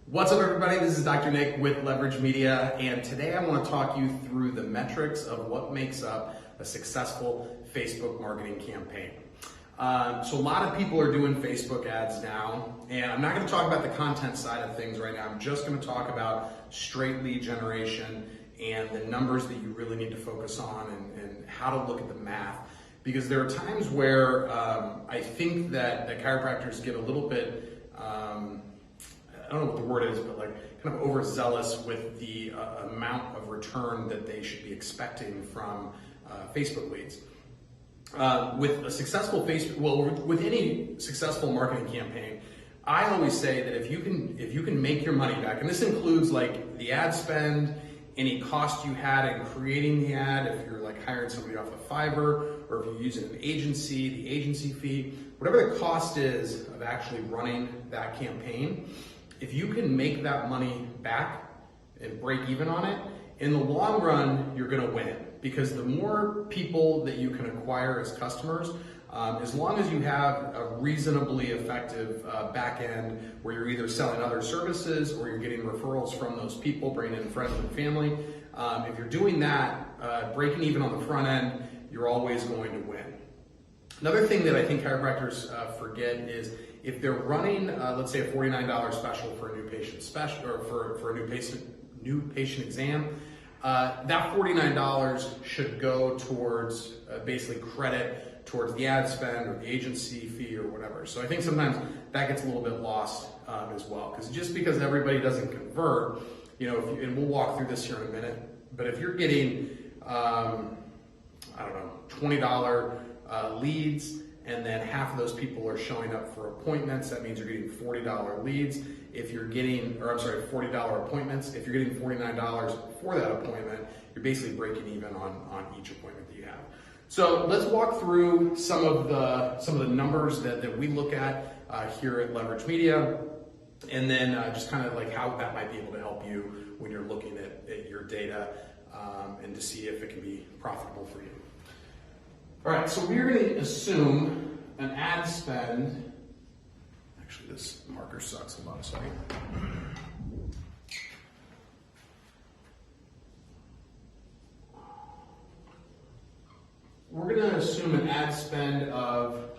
What's up, everybody? This is Dr. Nick with Leverage Media, and today I want to talk you through the metrics of what makes up a successful Facebook marketing campaign. So a lot of people are doing Facebook ads now, and I'm not going to talk about the content side of things right now. I'm just going to talk about straight lead generation and the numbers that you really need to focus on and how to look at the math. Because there are times where I think that chiropractors get a little bit, I don't know what the word is, but like kind of overzealous with the amount of return that they should be expecting from Facebook leads. With a successful with any successful marketing campaign, I always say that if you can make your money back, and this includes like the ad spend, any cost you had in creating the ad, if you're like hiring somebody off of Fiverr, or if you're using an agency, the agency fee, whatever the cost is of actually running that campaign, if you can make that money back and break even on it, in the long run, you're gonna win. Because the more people that you can acquire as customers, as long as you have a reasonably effective back end where you're either selling other services or you're getting referrals from those people, bringing in friends and family, if you're doing that, breaking even on the front end, you're always going to win. Another thing that I think chiropractors forget is if they're running, let's say a $49 special for a new patient special, or for a new patient exam, that $49 should go towards basically credit towards the ad spend or the agency fee or whatever. So I think sometimes that gets a little bit lost as well, because just because everybody doesn't convert, and we'll walk through this here in a minute, but if you're getting, $20 leads, and then half of those people are showing up for appointments, that means you're getting $40 leads. If you're getting, $40 appointments, if you're getting $49 for that appointment, you're basically breaking even on each appointment that you have. So let's walk through some of the numbers that we look at here at Leverage Media, and then just kind of like how that might be able to help you when you're looking at your data and to see if it can be profitable for you. All right, so we're going to assume an ad spend. Actually, this marker sucks. Hold on a second. We're going to assume an ad spend of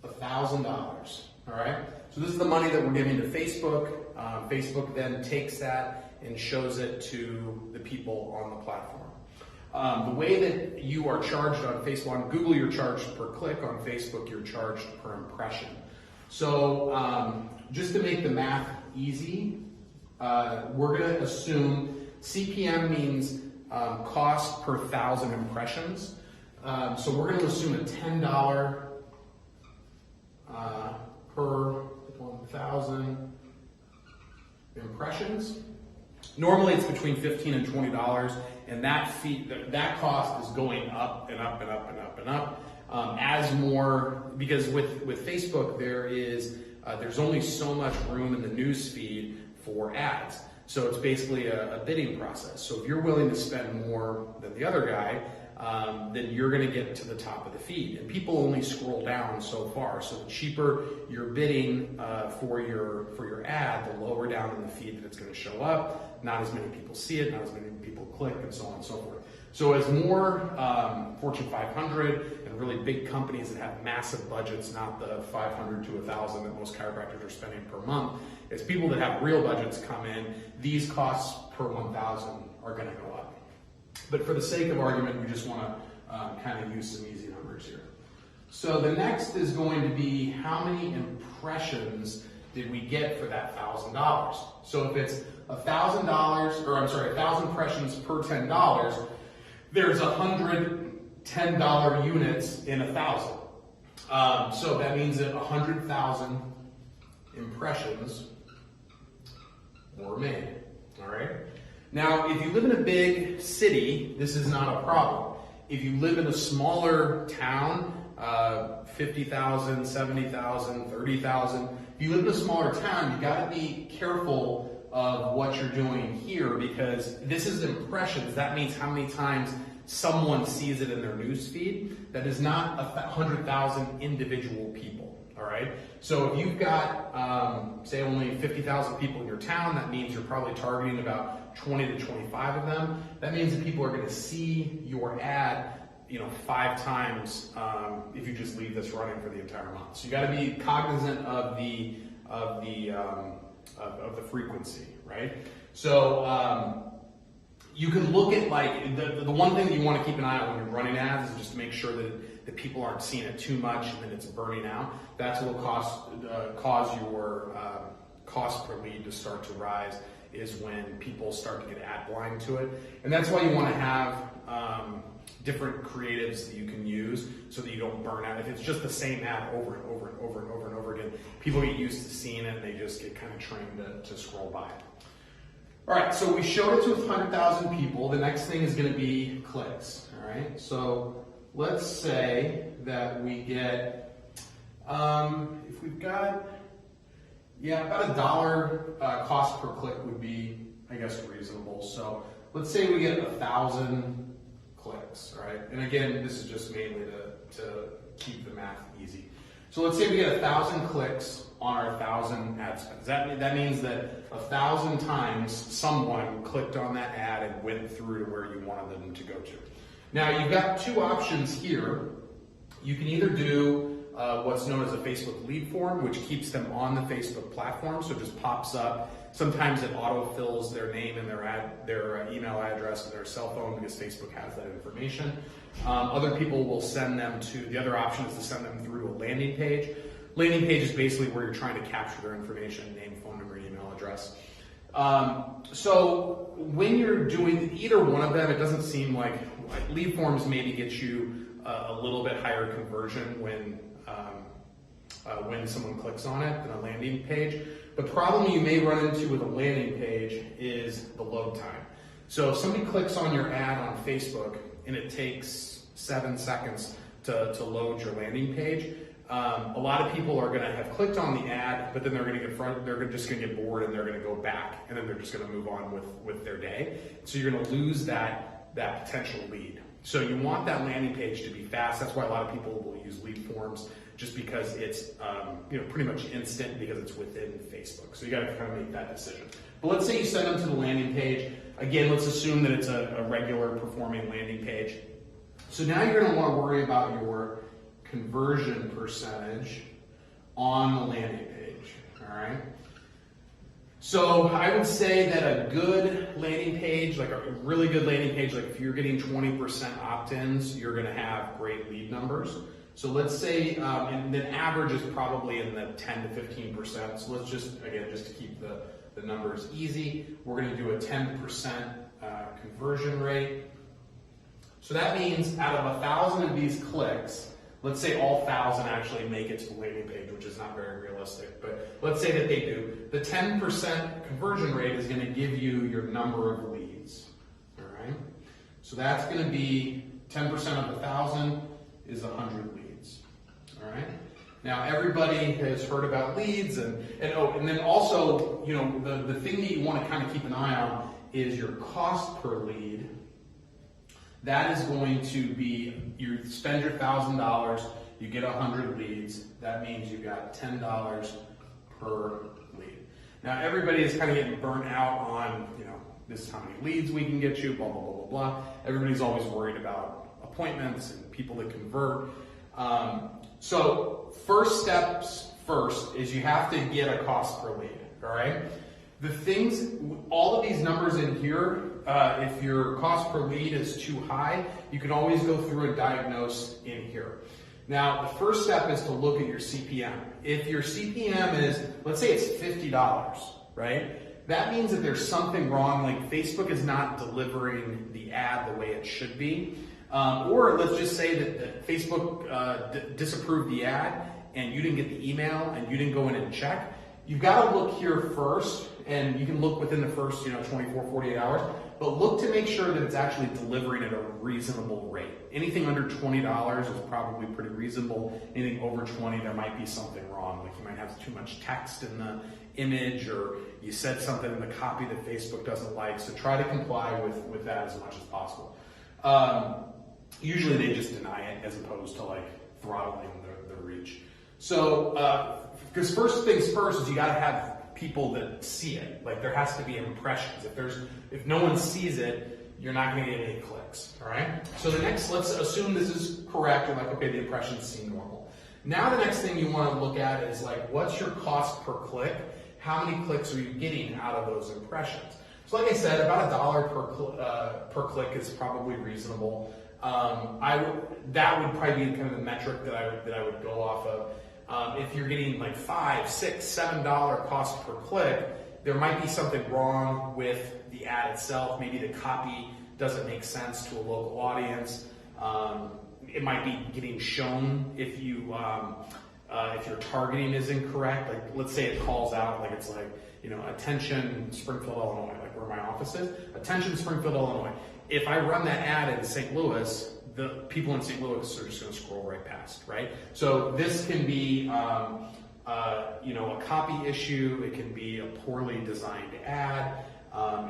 $1,000. All right, so this is the money that we're giving to Facebook. Facebook then takes that and shows it to the people on the platform. The way that you are charged on Facebook, on Google you're charged per click, on Facebook you're charged per impression. So just to make the math easy, we're going to assume CPM means cost per 1,000 impressions. So we're going to assume a $10 per 1,000 impressions. Normally it's between $15 and $20, and that fee, that cost is going up and up and up and up and up. As more, because with Facebook there's only so much room in the news feed for ads. So it's basically a bidding process. So if you're willing to spend more than the other guy, then you're going to get to the top of the feed. And people only scroll down so far. So the cheaper you're bidding for your ad, the lower down in the feed that it's going to show up. Not as many people see it, not as many people click, and so on and so forth. So as more Fortune 500 and really big companies that have massive budgets, not the 500 to 1,000 that most chiropractors are spending per month, as people that have real budgets come in, these costs per 1,000 are going to go up. But for the sake of argument, we just want to kind of use some easy numbers here. So the next is going to be how many impressions did we get for that $1,000? So if it's $1,000 impressions per $10, there's 100 $10 units in 1,000. So that means that 100,000 impressions were made. All right. Now, if you live in a big city, this is not a problem. If you live in a smaller town, 50,000, 70,000, 30,000, if you live in a smaller town, you got to be careful of what you're doing here, because this is impressions. That means how many times someone sees it in their news feed. That is not 100,000 individual people. all right? So if you've got, say, only 50,000 people in your town, that means you're probably targeting about 20 to 25 of them. That means that people are going to see your ad 5 times if you just leave this running for the entire month. So you got to be cognizant of the frequency, right? So you can look at like the one thing that you want to keep an eye on when you're running ads is just to make sure that people aren't seeing it too much and then it's burning out. That's what will cause your cost per lead to start to rise, is when people start to get ad blind to it. And that's why you want to have different creatives that you can use so that you don't burn out. If it's just the same ad over and over and over and over and over again, people get used to seeing it and they just get kind of trained to scroll by it. All right, so we showed it to 100,000 people. The next thing is going to be clicks. All right, so let's say that we get, if we've got, about $1 cost per click would be, I guess, reasonable. So let's say we get 1,000 clicks, right? And again, this is just mainly to keep the math easy. So let's say we get 1,000 clicks on our 1,000 ad spends. That means that 1,000 times someone clicked on that ad and went through to where you wanted them to go to. Now you've got 2 options here. You can either do what's known as a Facebook lead form, which keeps them on the Facebook platform, so it just pops up. Sometimes it autofills their name and their email address and their cell phone because Facebook has that information. Other people will send them to, the other option is to send them through a landing page. Landing page is basically where you're trying to capture their information, name, phone number, email address. So when you're doing either one of them, it doesn't seem like lead forms maybe get you a little bit higher conversion when someone clicks on it than a landing page. The problem you may run into with a landing page is the load time. So if somebody clicks on your ad on Facebook and it takes 7 seconds to load your landing page, a lot of people are going to have clicked on the ad, but then they're going to just going to get bored and they're going to go back, and then they're just going to move on with their day. So you're going to lose that potential lead. So you want that landing page to be fast. That's why a lot of people will use lead forms, just because it's pretty much instant because it's within Facebook. So you got to kind of make that decision. But let's say you send them to the landing page. Again, let's assume that it's a regular performing landing page. So now you're going to want to worry about your conversion percentage on the landing page. All right. So I would say that a good landing page, like a really good landing page, like if you're getting 20% opt-ins, you're going to have great lead numbers. So let's say, and then average is probably in the 10 to 15%. So let's just to keep the numbers easy, we're going to do a 10% conversion rate. So that means out of 1,000 of these clicks, let's say all 1,000 actually make it to the landing page, which is not very realistic, but let's say that they do. The 10% conversion rate is going to give you your number of leads, all right? So that's going to be 10% of 1,000 is 100 leads, all right? Now everybody has heard about leads, and then also, the thing that you want to kind of keep an eye on is your cost per lead. That is going to be, you spend your $1,000, you get 100 leads. That means you got $10 per lead. Now everybody is kind of getting burnt out on, this is how many leads we can get you, blah, blah, blah, blah, blah. Everybody's always worried about appointments and people that convert. So first steps first is you have to get a cost per lead, all right? The things, all of these numbers in here, if your cost per lead is too high, you can always go through and diagnose in here. Now, the first step is to look at your CPM. If your CPM is, let's say it's $50, right? That means that there's something wrong, like Facebook is not delivering the ad the way it should be. Or let's just say that Facebook disapproved the ad and you didn't get the email and you didn't go in and check. You've got to look here first, and you can look within the first 24, 48 hours, but look to make sure that it's actually delivering at a reasonable rate. Anything under $20 is probably pretty reasonable. Anything over 20, there might be something wrong. Like you might have too much text in the image, or you said something in the copy that Facebook doesn't like, so try to comply with that as much as possible. Usually they just deny it as opposed to like throttling the reach. So, because first things first is you got to have people that see it. Like there has to be impressions. If no one sees it, you're not going to get any clicks. All right. So let's assume this is correct. Or like, okay, the impressions seem normal. Now the next thing you want to look at is like, what's your cost per click? How many clicks are you getting out of those impressions? So like I said, about $1 per click is probably reasonable. That would probably be kind of the metric that I would go off of. If you're getting like $5, $6, $7 cost per click, there might be something wrong with the ad itself. Maybe the copy doesn't make sense to a local audience. It might be getting shown if your targeting is incorrect. Like let's say it calls out like it's like, attention Springfield, Illinois, like where my office is. Attention Springfield, Illinois. If I run that ad in St. Louis, the people in St. Louis are just going to scroll right past, right? So this can be, a copy issue. It can be a poorly designed ad.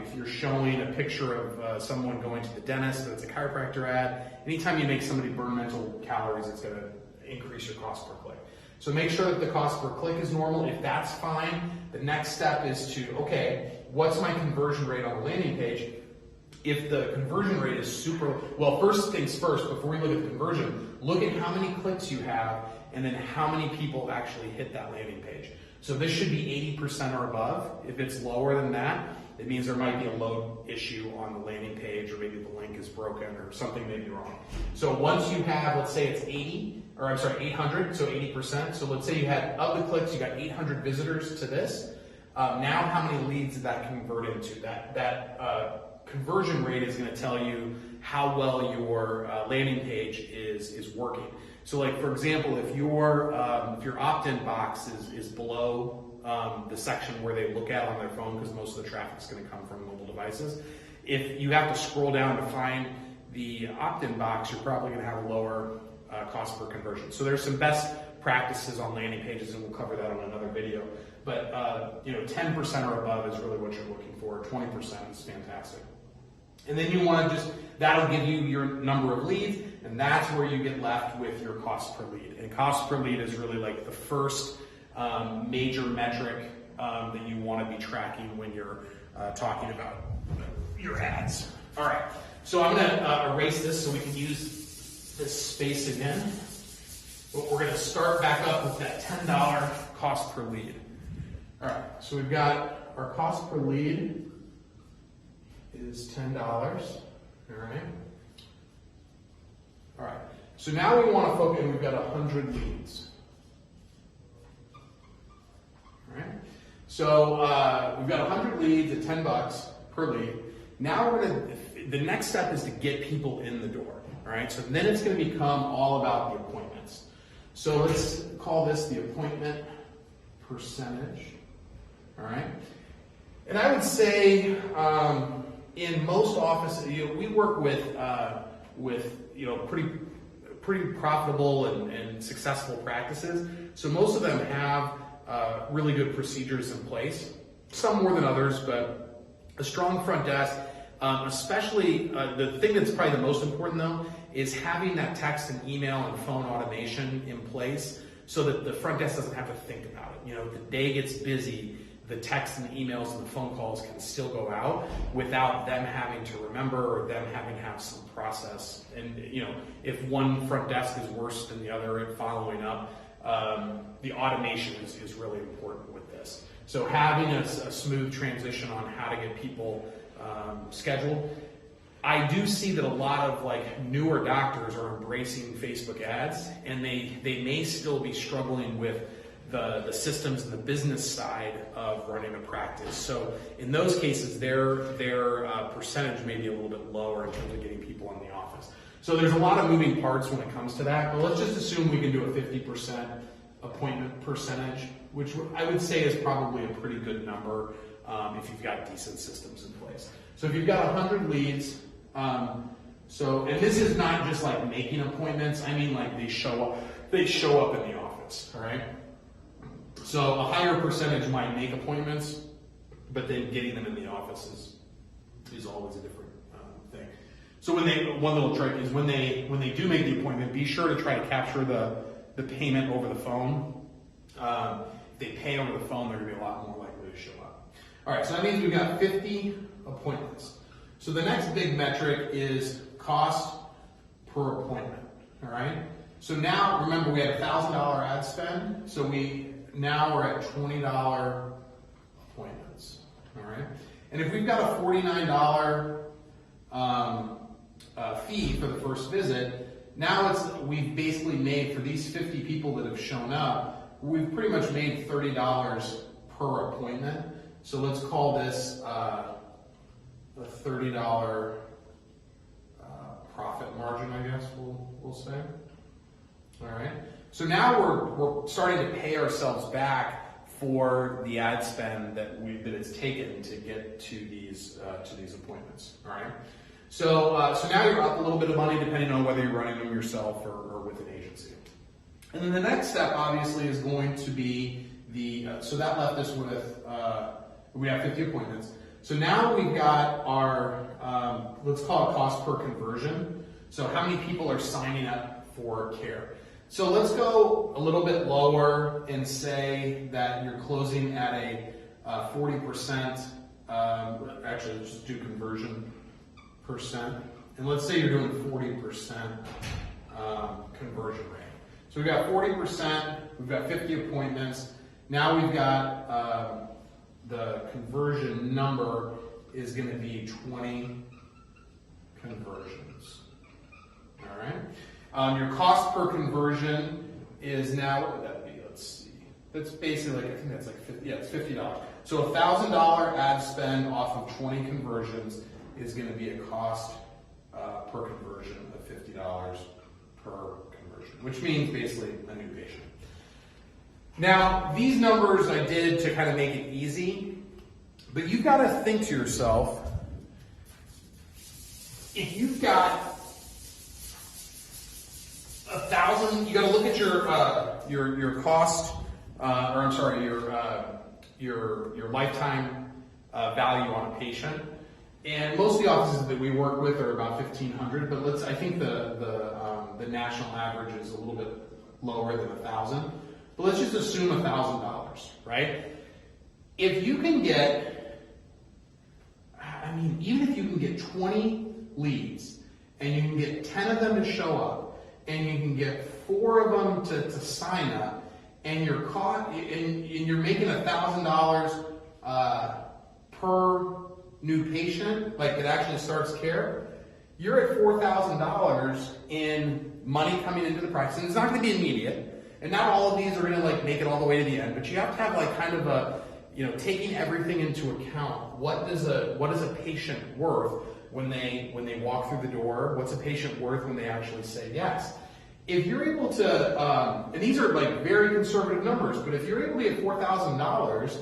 If you're showing a picture of someone going to the dentist, that's a chiropractor ad. Anytime you make somebody burn mental calories, it's going to increase your cost per click. So make sure that the cost per click is normal. If that's fine, the next step is to, okay, what's my conversion rate on the landing page? If the conversion rate is first things first, before we look at the conversion, look at how many clicks you have and then how many people actually hit that landing page. So this should be 80% or above. If it's lower than that, it means there might be a load issue on the landing page, or maybe the link is broken or something may be wrong. So once you have, let's say it's 800, so 80%. So let's say you had, of the clicks, you got 800 visitors to this. Now how many leads did that convert into? That conversion rate is going to tell you how well your landing page is working. So like, for example, if your opt-in box is below the section where they look at on their phone, because most of the traffic is going to come from mobile devices, if you have to scroll down to find the opt-in box, you're probably going to have a lower cost per conversion. So there's some best practices on landing pages, and we'll cover that on another video. But 10% or above is really what you're looking for. 20% is fantastic. And then you want to that'll give you your number of leads, and that's where you get left with your cost per lead. And cost per lead is really like the first major metric that you want to be tracking when you're talking about your ads. All right, so I'm going to erase this so we can use this space again. But we're going to start back up with that $10 cost per lead. All right, so we've got our cost per lead is $10. All right. All right. So now we want to focus, and we've got 100 leads. All right. So we've got 100 leads at $10 per lead. Now the next step is to get people in the door. All right. So then it's going to become all about the appointments. So let's call this the appointment percentage. All right. And I would say in most offices, we work with pretty profitable and successful practices. So most of them have really good procedures in place. Some more than others, but a strong front desk. Especially the thing that's probably the most important though is having that text and email and phone automation in place so that the front desk doesn't have to think about it. If the day gets busy, the texts and the emails and the phone calls can still go out without them having to remember or them having to have some process. And if one front desk is worse than the other at following up, the automation is really important with this. So having a smooth transition on how to get people scheduled. I do see that a lot of newer doctors are embracing Facebook ads, and they may still be struggling with the systems and the business side of running a practice. So in those cases, their percentage may be a little bit lower in terms of getting people in the office. So there's a lot of moving parts when it comes to that, but let's just assume we can do a 50% appointment percentage, which I would say is probably a pretty good number if you've got decent systems in place. So if you've got 100 leads, and this is not just like making appointments, I mean like they show up in the office, all right? So a higher percentage might make appointments, but then getting them in the office is always a different thing. So one little trick is when they do make the appointment, be sure to try to capture the payment over the phone. If they pay over the phone, they're gonna be a lot more likely to show up. All right, so that means we've got 50 appointments. So the next big metric is cost per appointment, all right? So now, remember, we had a $1,000 ad spend, so now we're at $20 appointments, all right? And if we've got a $49 fee for the first visit, now we've basically made, for these 50 people that have shown up, we've pretty much made $30 per appointment. So let's call this a $30 profit margin, I guess we'll say. All right. So now we're starting to pay ourselves back for the ad spend that it's taken to get to these appointments. All right. So now you're up a little bit of money depending on whether you're running them yourself or with an agency. And then the next step obviously is going to be so that left us with we have 50 appointments. So now we've got our let's call it cost per conversion. So how many people are signing up for care? So let's go a little bit lower and say that you're closing at a 40%. Actually, let's just do conversion percent. And let's say you're doing 40% conversion rate. So we've got 40%, we've got 50 appointments. Now we've got the conversion number is going to be 20 conversions. All right. Your cost per conversion is now, what would that be? Let's see. That's basically, I think that's like 50, yeah, it's $50. So a $1,000 ad spend off of 20 conversions is going to be a cost per conversion of $50 per conversion, which means basically a new patient. Now, these numbers I did to kind of make it easy, but you've got to think to yourself, if you've got 1,000, you got to look at your cost, or I'm sorry, your lifetime value on a patient. And most of the offices that we work with are about 1,500, but I think the national average is a little bit lower than 1,000. But let's just assume $1,000, right? If you can get, even if you can get 20 leads and you can get 10 of them to show up and you can get 4 of them to sign up and you're making $1,000 per new patient, like it actually starts care, you're at $4,000 in money coming into the practice. And it's not going to be immediate. And not all of these are going to like make it all the way to the end, but you have to have like kind of a, taking everything into account. What is a patient worth when they walk through the door? What's a patient worth when they actually say yes? If you're able to, and these are like very conservative numbers, but if you're able to get $4,000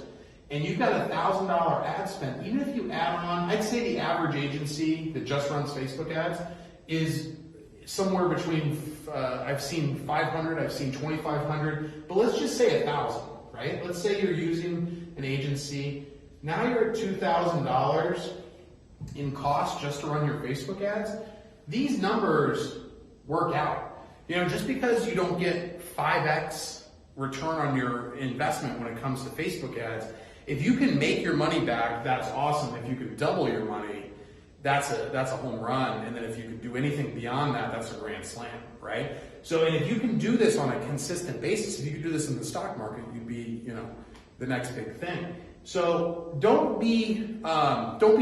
and you've got a $1,000 ad spend, even if you add on, I'd say the average agency that just runs Facebook ads is somewhere between, I've seen 500, I've seen 2,500, but let's just say 1,000, right? Let's say you're using an agency. Now you're at $2,000 in cost just to run your Facebook ads. These numbers work out. Just because you don't get 5x return on your investment when it comes to Facebook ads, if you can make your money back, that's awesome. If you can double your money, that's a home run. And then if you can do anything beyond that, that's a grand slam, right? So, and if you can do this on a consistent basis, if you could do this in the stock market, you'd be, the next big thing. So don't be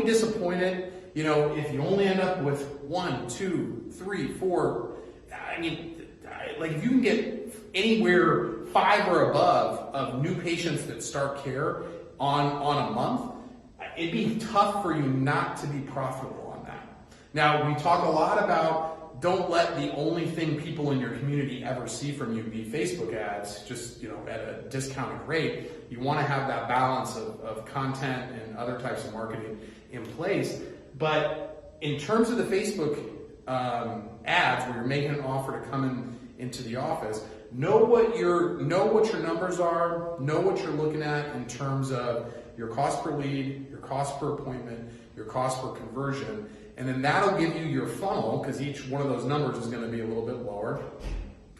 disappointed, if you only end up with 1, 2, 3, 4. Like if you can get anywhere 5 or above of new patients that start care on a month, it'd be tough for you not to be profitable on that. Now, we talk a lot about don't let the only thing people in your community ever see from you be Facebook ads, just at a discounted rate. You want to have that balance of content and other types of marketing in place. But in terms of the Facebook ads where you're making an offer to come into the office, know what your numbers are, know what you're looking at in terms of your cost per lead, your cost per appointment, your cost per conversion, and then that'll give you your funnel, because each one of those numbers is going to be a little bit lower.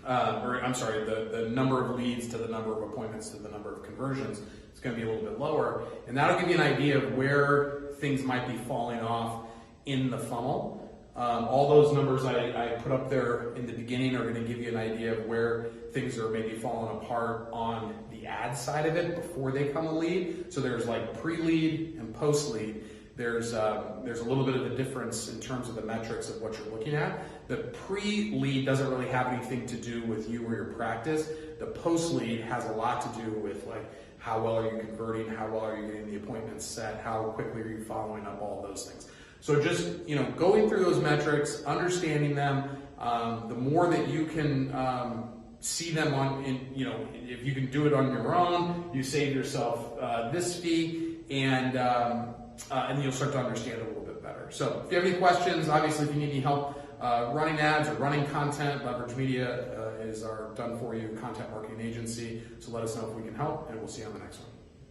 or I'm sorry, the number of leads to the number of appointments to the number of conversions is going to be a little bit lower. And that'll give you an idea of where things might be falling off in the funnel. All those numbers I put up there in the beginning are going to give you an idea of where things are maybe falling apart on the ad side of it before they come a lead. So there's like pre-lead and post-lead. There's a little bit of a difference in terms of the metrics of what you're looking at. The pre-lead doesn't really have anything to do with you or your practice. The post-lead has a lot to do with like how well are you converting, how well are you getting the appointments set, how quickly are you following up, all those things. So just, going through those metrics, understanding them, the more that you can see them if you can do it on your own, you save yourself this fee, and you'll start to understand it a little bit better. So if you have any questions, obviously if you need any help running ads or running content, Leverage Media is our done-for-you content marketing agency. So let us know if we can help, and we'll see you on the next one.